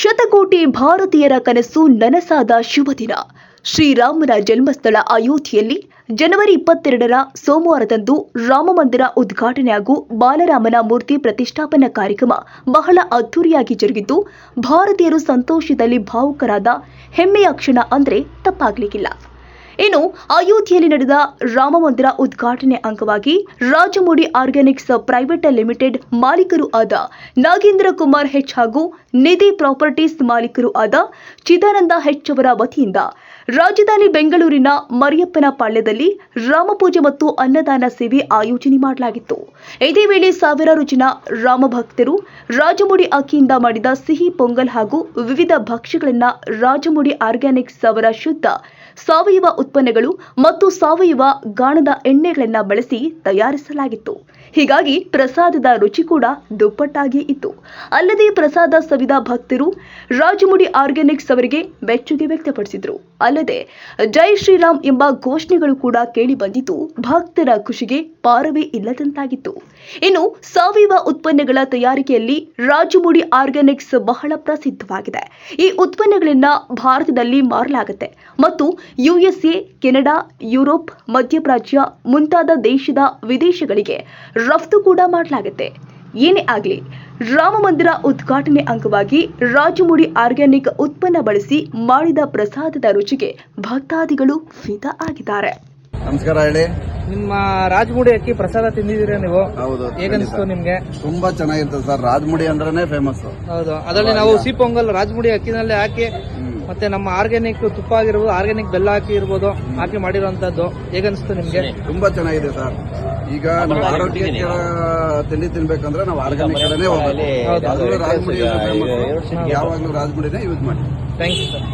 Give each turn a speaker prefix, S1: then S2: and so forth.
S1: ಶತಕೋಟಿ ಭಾರತೀಯರ ಕನಸು ನನಸಾದ ಶುಭ ದಿನ. ಶ್ರೀರಾಮನ ಜನ್ಮಸ್ಥಳ ಅಯೋಧ್ಯೆಯಲ್ಲಿ ಜನವರಿ 22ರ ಸೋಮವಾರದಂದು ರಾಮಮಂದಿರ ಉದ್ಘಾಟನೆ ಹಾಗೂ ಬಾಲರಾಮನ ಮೂರ್ತಿ ಪ್ರತಿಷ್ಠಾಪನಾ ಕಾರ್ಯಕ್ರಮ ಬಹಳ ಅದ್ದೂರಿಯಾಗಿ ಜರುಗಿದ್ದು, ಭಾರತೀಯರು ಸಂತೋಷದಲ್ಲಿ ಭಾವುಕರಾದ ಹೆಮ್ಮೆಯ ಕ್ಷಣ ಅಂದ್ರೆ ತಪ್ಪಾಗಲಿಕ್ಕಿಲ್ಲ. ಇನ್ನು ಅಯೋಧ್ಯೆಯಲ್ಲಿ ನಡೆದ ರಾಮಮಂದಿರ ಉದ್ಘಾಟನೆ ಅಂಗವಾಗಿ ರಾಜಮೌಳಿ ಆರ್ಗ್ಯಾನಿಕ್ಸ್ ಪ್ರೈವೇಟ್ ಲಿಮಿಟೆಡ್ ಮಾಲೀಕರು ಆದ ನಾಗೇಂದ್ರ ಕುಮಾರ್ ಹೆಚ್ ಹಾಗೂ ನಿಧಿ ಪ್ರಾಪರ್ಟೀಸ್ ಮಾಲೀಕರು ಆದ ಚಿದಾನಂದ ಹೆಚ್ ಅವರ ವತಿಯಿಂದ ರಾಜಧಾನಿ ಬೆಂಗಳೂರಿನ ಮರಿಯಪ್ಪನ ಪಾಳ್ಯದಲ್ಲಿ ರಾಮಪೂಜೆ ಮತ್ತು ಅನ್ನದಾನ ಸೇವೆ ಆಯೋಜನೆ ಮಾಡಲಾಗಿತ್ತು. ಇದೇ ವೇಳೆ ಸಾವಿರಾರು ಜನ ರಾಮಭಕ್ತರು ರಾಜಮೌಳಿ ಅಕ್ಕಿಯಿಂದ ಮಾಡಿದ ಸಿಹಿ ಪೊಂಗಲ್ ಹಾಗೂ ವಿವಿಧ ಭಕ್ಷ್ಯಗಳನ್ನು ರಾಜಮೌಳಿ ಆರ್ಗ್ಯಾನಿಕ್ಸ್ ಅವರ ಶುದ್ಧ ಸಾವಯವ ಉತ್ಪನ್ನಗಳು ಮತ್ತು ಸಾವಯವ ಗಾಣದ ಎಣ್ಣೆಗಳನ್ನು ಬಳಸಿ ತಯಾರಿಸಲಾಗಿತ್ತು. ಹೀಗಾಗಿ ಪ್ರಸಾದದ ರುಚಿ ಕೂಡ ದುಪ್ಪಟ್ಟಾಗಿ ಇತ್ತು. ಅಲ್ಲದೆ ಪ್ರಸಾದ ಸವಿದ ಭಕ್ತರು ರಾಜಮೌಳಿ ಆರ್ಗ್ಯಾನಿಕ್ಸ್ ಅವರಿಗೆ ಮೆಚ್ಚುಗೆ ವ್ಯಕ್ತಪಡಿಸಿದರು. ಅಲ್ಲದೆ ಜೈ ಶ್ರೀರಾಮ್ ಎಂಬ ಘೋಷಣೆಗಳು ಕೂಡ ಕೇಳಿ ಬಂದಿದ್ದು ಭಕ್ತರ ಖುಷಿಗೆ ಪಾರವೇ ಇಲ್ಲದಂತಾಗಿತ್ತು. ಇನ್ನು ಸಾವಯವ ಉತ್ಪನ್ನಗಳ ತಯಾರಿಕೆಯಲ್ಲಿ ರಾಜಮೌಳಿ ಆರ್ಗ್ಯಾನಿಕ್ಸ್ ಬಹಳ ಪ್ರಸಿದ್ಧವಾಗಿದೆ. ಈ ಉತ್ಪನ್ನಗಳನ್ನ ಭಾರತದಲ್ಲಿ ಮಾರಲಾಗುತ್ತೆ ಮತ್ತು ಯುಎಸ್ಎ, ಕೆನಡಾ, ಯುರೋಪ್, ಮಧ್ಯಪ್ರಾಚ್ಯ ಮುಂತಾದ ದೇಶದ ವಿದೇಶಗಳಿಗೆ ರಫ್ತು ಕೂಡ ಮಾಡಲಾಗುತ್ತೆ. ಏನೇ ಆಗಲಿ, ರಾಮ ಮಂದಿರ ಉದ್ಘಾಟನೆ ಅಂಗವಾಗಿ ರಾಜಮೌಳಿ ಆರ್ಗ್ಯಾನಿಕ್ ಉತ್ಪನ್ನ ಬಳಸಿ ಮಾಡಿದ ಪ್ರಸಾದದ ರುಚಿಗೆ ಭಕ್ತಾದಿಗಳು ಫಿದಾ ಆಗಿದ್ದಾರೆ.
S2: ನಮಸ್ಕಾರ. ಹೇಳಿ.
S3: ನಿಮ್ಮ ರಾಜಮುಡಿ ಅಕ್ಕಿ ಪ್ರಸಾದ ತಿಂದಿದ್ದೀರಾ ನೀವು?
S2: ಹೌದು.
S3: ಹೇಗನ್ನಿಸ್ತು ನಿಮ್ಗೆ?
S2: ತುಂಬಾ ಚೆನ್ನಾಗಿರ್ತದೆ ಸರ್. ರಾಜಮುಡಿ ಅಂದ್ರೇನೆ ಫೇಮಸ್.
S3: ಹೌದು. ಅದರಲ್ಲಿ ನಾವು ಸಿಹಿ ಪೊಂಗಲ್ ರಾಜಮುಡಿ ಅಕ್ಕಿನಲ್ಲೇ ಹಾಕಿ ಮತ್ತೆ ನಮ್ಮ ಆರ್ಗ್ಯಾನಿಕ್ ತುಪ್ಪ ಆಗಿರ್ಬೋದು, ಆರ್ಗ್ಯಾನಿಕ್ ಬೆಲ್ಲ ಹಾಕಿ ಇರ್ಬೋದು, ಹಾಕಿ ಮಾಡಿರುವಂತದ್ದು. ಹೇಗನ್ನಿಸ್ತು ನಿಮ್ಗೆ?
S2: ತುಂಬಾ ಚೆನ್ನಾಗಿದೆ ಸರ್. ಈಗ ನಾವು ಆರೋಗ್ಯಕ್ಕೆ ತಿಂಡಿ ತಿನ್ಬೇಕಂದ್ರೆ ನಾವು ಆರ್ಗ್ಯಾನಿಕ್ ಕಡೆನೇ ಹೋಗ್ಬೇಕು. ರಾಜಮುಡಿ ಯಾವಾಗಲೂ ರಾಜಮುಡಿನೇ ಯೂಸ್ ಮಾಡಿ.
S3: Thank you sir.